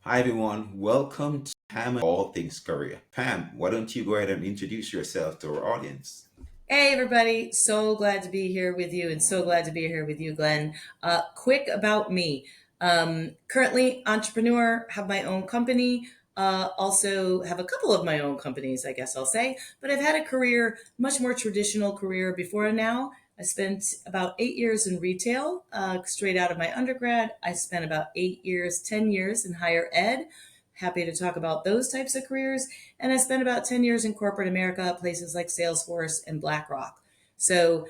Hi everyone, welcome to Pam and All Things Career. Pam, why don't you go ahead and introduce yourself to our audience? Hey, everybody. So glad to be here with you and so glad to be here with you, Glenn. Quick about me. Currently, entrepreneur, have my own company, also have a couple of my own companies, I guess I'll say. But I've had a career, much more traditional career before now. I spent about 8 years in retail, straight out of my undergrad. I spent about 8 years, 10 years in higher ed. Happy to talk about those types of careers. And I spent about 10 years in corporate America, places like Salesforce and BlackRock. So,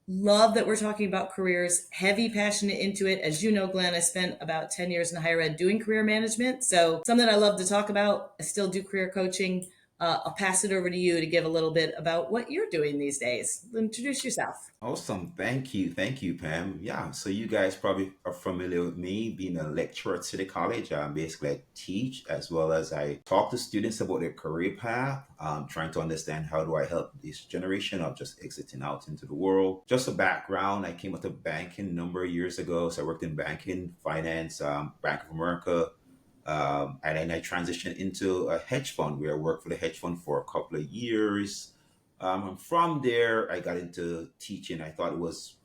love that we're talking about careers, heavy, passionate into it. As you know, Glenn, I spent about 10 years in higher ed doing career management. So, something I love to talk about. I still do career coaching. I'll pass it over to you to give a little bit about what you're doing these days. Introduce yourself. Awesome. Thank you. Thank you, Pam. Yeah, so you guys probably are familiar with me being a lecturer at City College. Basically, I teach as well as I talk to students about their career path, trying to understand how do I help this generation of just exiting out into the world. Just a background, I came out of banking a number of years ago. So I worked in banking, finance, Bank of America. And then I transitioned into a hedge fund where I worked for the hedge fund for a couple of years. And from there, I got into teaching. I was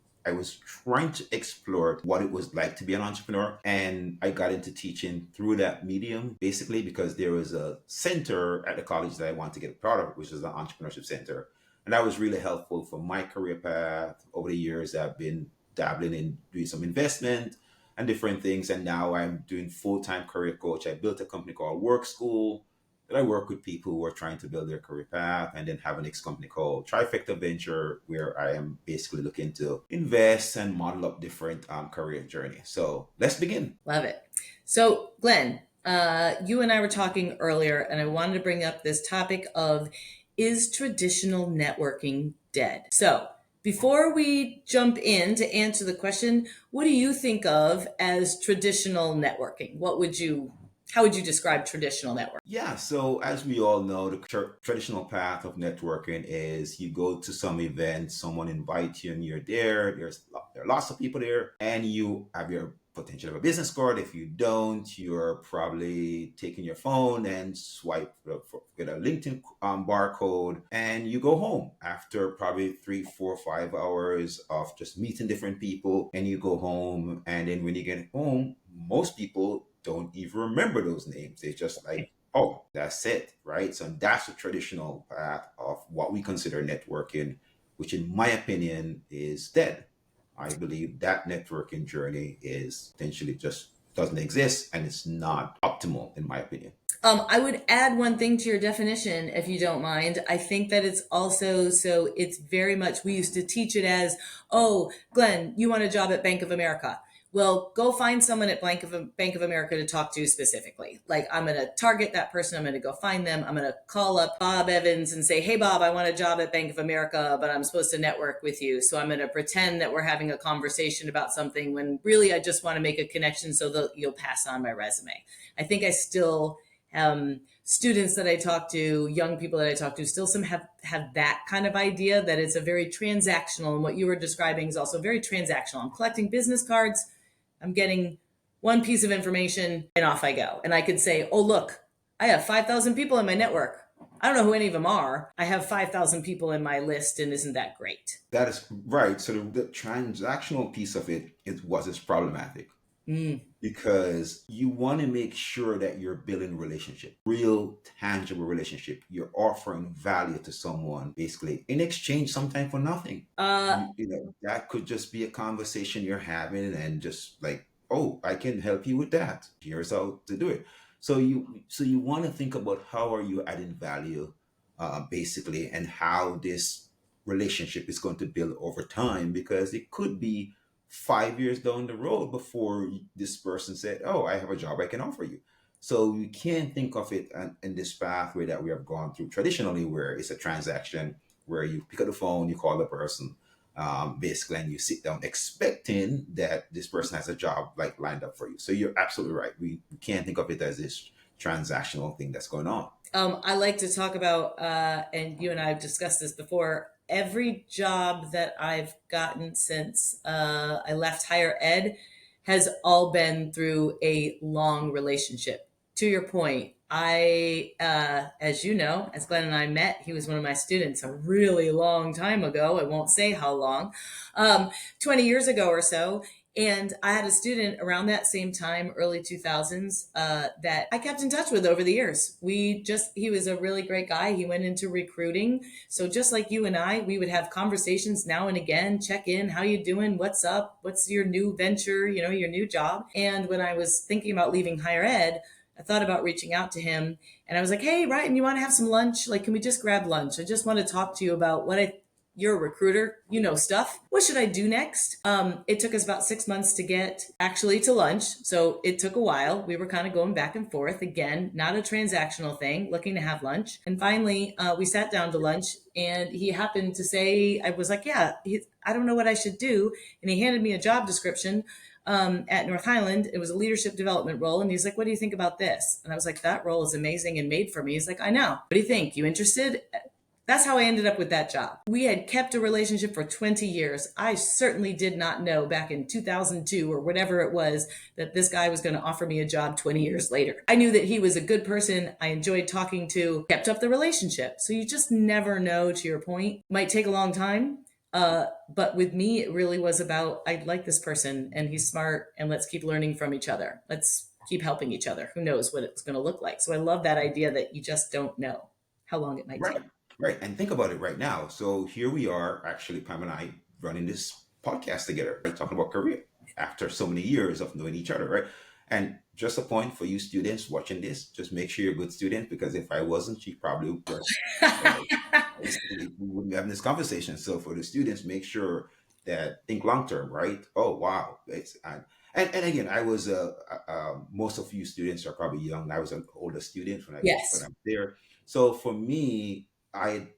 trying to explore what it was like to be an entrepreneur. And I got into teaching through that medium, basically because there was a center at the college that I wanted to get a part of, which is the Entrepreneurship Center. And that was really helpful for my career path. Over the years, I've been dabbling in doing some investment and different things. And now I'm doing full-time career coach. I built a company called Work School that I work with people who are trying to build their career path, and then have a next company called Trifecta Venture, where I am basically looking to invest and model up different career journey. So let's begin. Love it. So, Glenn, you and I were talking earlier, and I wanted to bring up this topic of is traditional networking dead? So, before we jump in to answer the question, what do you think of as traditional networking? How would you describe traditional networking? Yeah, so as we all know, the traditional path of networking is you go to some event, someone invites you, and you're there. There are lots of people there, and you have your potential of a business card. If you don't, you're probably taking your phone and swipe with a LinkedIn barcode, and you go home after probably 3, 4, 5 hours of just meeting different people. And you go home, and then when you get home, most people don't even remember those names. They just like, oh, that's it, right? So that's the traditional path of what we consider networking, which in my opinion is dead. I believe that networking journey is potentially just doesn't exist and it's not optimal in my opinion. I would add one thing to your definition, if you don't mind. I think that it's also so it's very much, we used to teach it as, oh, Glenn, you want a job at Bank of America. Well, go find someone at Bank of America to talk to specifically. Like, I'm going to target that person. I'm going to go find them. I'm going to call up Bob Evans and say, hey, Bob, I want a job at Bank of America, but I'm supposed to network with you. So I'm going to pretend that we're having a conversation about something when really I just want to make a connection so that you'll pass on my resume. I think I still students that I talk to, young people that I talk to, still some have that kind of idea that it's a very transactional. And what you were describing is also very transactional. I'm collecting business cards. I'm getting one piece of information and off I go. And I could say, oh, look, I have 5,000 people in my network. I don't know who any of them are. I have 5,000 people in my list, and isn't that great? That is right. So the transactional piece of it is what is problematic Mm. because you want to make sure that you're building a relationship, real tangible relationship. You're offering value to someone basically in exchange sometimes for nothing. Uh, That could just be a conversation you're having and just like, oh, I can help you with that. Here's how to do it. So you want to think about how are you adding value basically, and how this relationship is going to build over time, because it could be 5 years down the road before this person said, oh, I have a job I can offer you. So you can't think of it in this pathway that we have gone through traditionally, where it's a transaction where you pick up the phone, you call the person, basically, and you sit down expecting that this person has a job like lined up for you. So you're absolutely right. We can't think of it as this transactional thing that's going on. I like to talk about, and you and I have discussed this before. Every job that I've gotten since I left higher ed has all been through a long relationship. To your point, as you know, as Glenn and I met, he was one of my students a really long time ago. I won't say how long, 20 years ago or so. And I had a student around that same time, early 2000s, that I kept in touch with over the years. He was a really great guy. He went into recruiting. So just like you and I, we would have conversations now and again, check in, how you doing? What's up? What's your new venture? Your new job. And when I was thinking about leaving higher ed, I thought about reaching out to him and I was like, hey, Ryan, you want to have some lunch? Like, can we just grab lunch? I just want to talk to you about you're a recruiter, you know stuff. What should I do next? It took us about 6 months to get actually to lunch. So it took a while. We were kind of going back and forth. Again, not a transactional thing, looking to have lunch. And finally, we sat down to lunch and he happened to say, I was like, yeah, I don't know what I should do. And he handed me a job description at North Highland. It was a leadership development role. And he's like, what do you think about this? And I was like, that role is amazing and made for me. He's like, I know. What do you think? You interested? That's how I ended up with that job. We had kept a relationship for 20 years. I certainly did not know back in 2002 or whatever it was that this guy was going to offer me a job 20 years later. I knew that he was a good person. I enjoyed talking to, kept up the relationship. So you just never know, to your point. Might take a long time. But with me, it really was about, I like this person and he's smart and let's keep learning from each other. Let's keep helping each other. Who knows what it's going to look like. So I love that idea that you just don't know how long it might take. Right, right. And think about it right now. So here we are, actually, Pam and I running this podcast together, right, talking about career after so many years of knowing each other, right? And just a point for you students watching this, just make sure you're a good student because if I wasn't, you probably would, uh, we wouldn't be having this conversation. So for the students, make sure that think long term, right? Oh, wow. And again, I was most of you students are probably young. I was an older student when Yes. I'm there. So for me, I had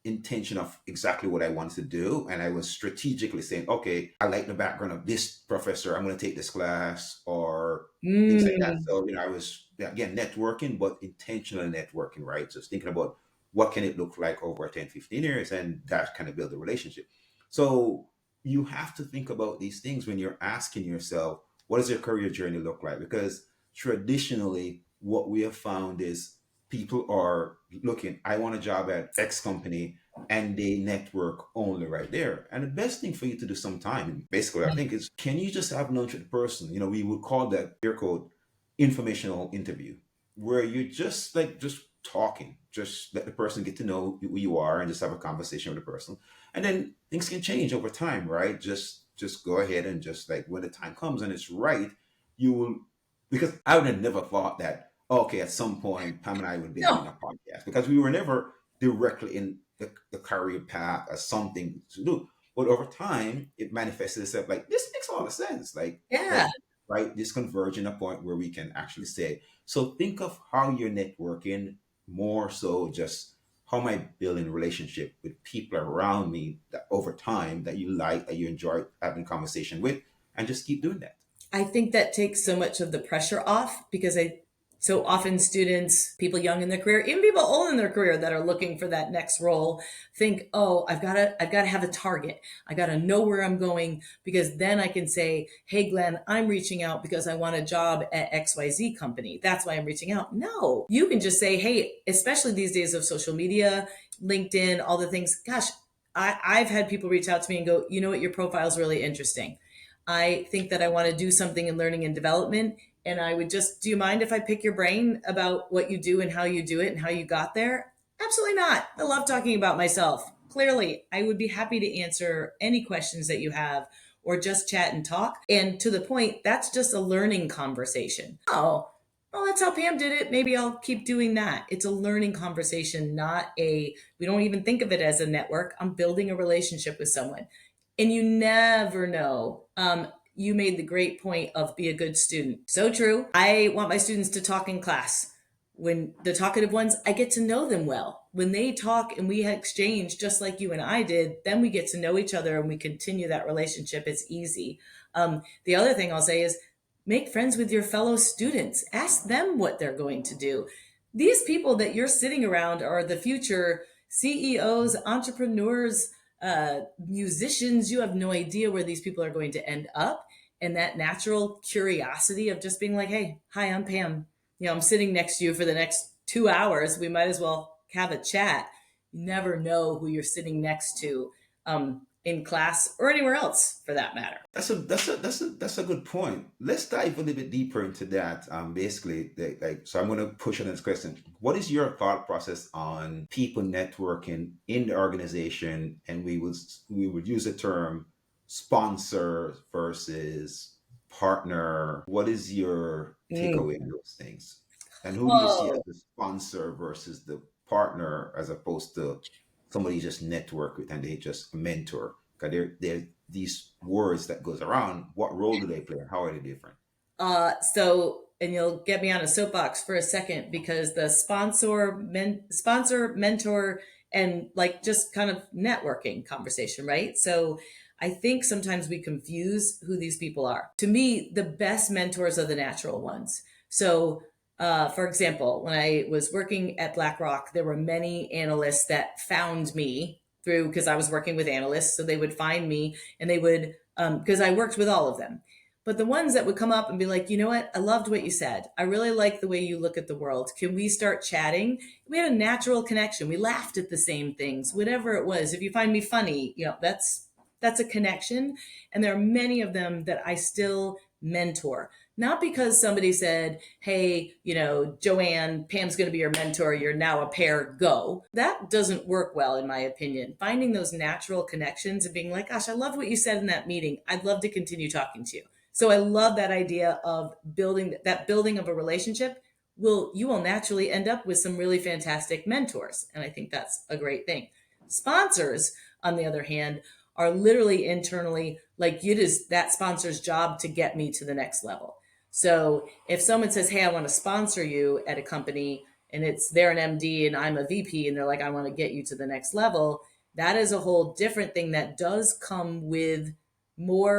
intention of exactly what I wanted to do, and I was strategically saying, okay, I like the background of this professor. I'm going to take this class or things like that. Mm. So I was again networking, but intentional networking, right? Just thinking about what can it look like over 10, 15 years, and that kind of build a relationship. So you have to think about these things when you're asking yourself, what does your career journey look like? Because traditionally, what we have found is people are looking, I want a job at X company, and they network only right there. And the best thing for you to do sometime, basically, I think, is can you just have lunch with the person? We would call that air code informational interview, where you're just talking, just let the person get to know who you are and just have a conversation with the person. And then things can change over time, right? Just go ahead and just like when the time comes and it's right, you will, because I would have never thought that, okay, at some point Pam and I would be having No, a podcast because we were never directly in the career path as something to do. But over time it manifested itself like this makes a lot of sense. yeah. Like right, this converging a point where we can actually say, so think of how you're networking more so just how am I building a relationship with people around me that over time that you like, that you enjoy having conversation with, and just keep doing that. I think that takes so much of the pressure off because so often students, people young in their career, even people old in their career that are looking for that next role think, oh, I've got to have a target. I got to know where I'm going because then I can say, hey, Glenn, I'm reaching out because I want a job at XYZ company. That's why I'm reaching out. No, you can just say, hey, especially these days of social media, LinkedIn, all the things. Gosh, I've had people reach out to me and go, you know what, your profile is really interesting. I think that I want to do something in learning and development. And I would just, do you mind if I pick your brain about what you do and how you do it and how you got there? Absolutely not. I love talking about myself. Clearly, I would be happy to answer any questions that you have or just chat and talk. And to the point, that's just a learning conversation. Oh, well, that's how Pam did it. Maybe I'll keep doing that. It's a learning conversation, we don't even think of it as a network. I'm building a relationship with someone. And you never know. You made the great point of be a good student. So true. I want my students to talk in class. When the talkative ones, I get to know them well. When they talk and we exchange just like you and I did, then we get to know each other and we continue that relationship. It's easy. The other thing I'll say is make friends with your fellow students. Ask them what they're going to do. These people that you're sitting around are the future CEOs, entrepreneurs, musicians. You have no idea where these people are going to end up. and that natural curiosity of just being like, hey, hi, I'm Pam. I'm sitting next to you for the next 2 hours. We might as well have a chat. You never know who you're sitting next to in class or anywhere else for that matter. That's a good point. Let's dive a little bit deeper into that. Basically, so I'm going to push on this question. What is your thought process on people networking in the organization? And we would use the term sponsor versus partner. What is your Mm. takeaway on those things? And who do you see as Oh, the sponsor versus the partner, as opposed to somebody you just network with and they just mentor? Because there these words that goes around. What role do they play? How are they different? and you'll get me on a soapbox for a second because the sponsor, mentor, and like just kind of networking conversation, right? So I think sometimes we confuse who these people are. To me, the best mentors are the natural ones. So, for example, when I was working at BlackRock, there were many analysts that found me through because I was working with analysts. So they would find me and they would, because I worked with all of them. But the ones that would come up and be like, you know what? I loved what you said. I really like the way you look at the world. Can we start chatting? We had a natural connection. We laughed at the same things, whatever it was. If you find me funny, that's a connection. And there are many of them that I still mentor. Not because somebody said, hey, Joanne, Pam's going to be your mentor. You're now a pair, go. That doesn't work well, in my opinion. Finding those natural connections and being like, gosh, I love what you said in that meeting. I'd love to continue talking to you. So I love that idea of building of a relationship. You will naturally end up with some really fantastic mentors. And I think that's a great thing. Sponsors, on the other hand, are literally internally like it is that sponsor's job to get me to the next level. So if someone says, hey, I want to sponsor you at a company and they're an MD and I'm a VP and they're like, I want to get you to the next level, that is a whole different thing that does come with more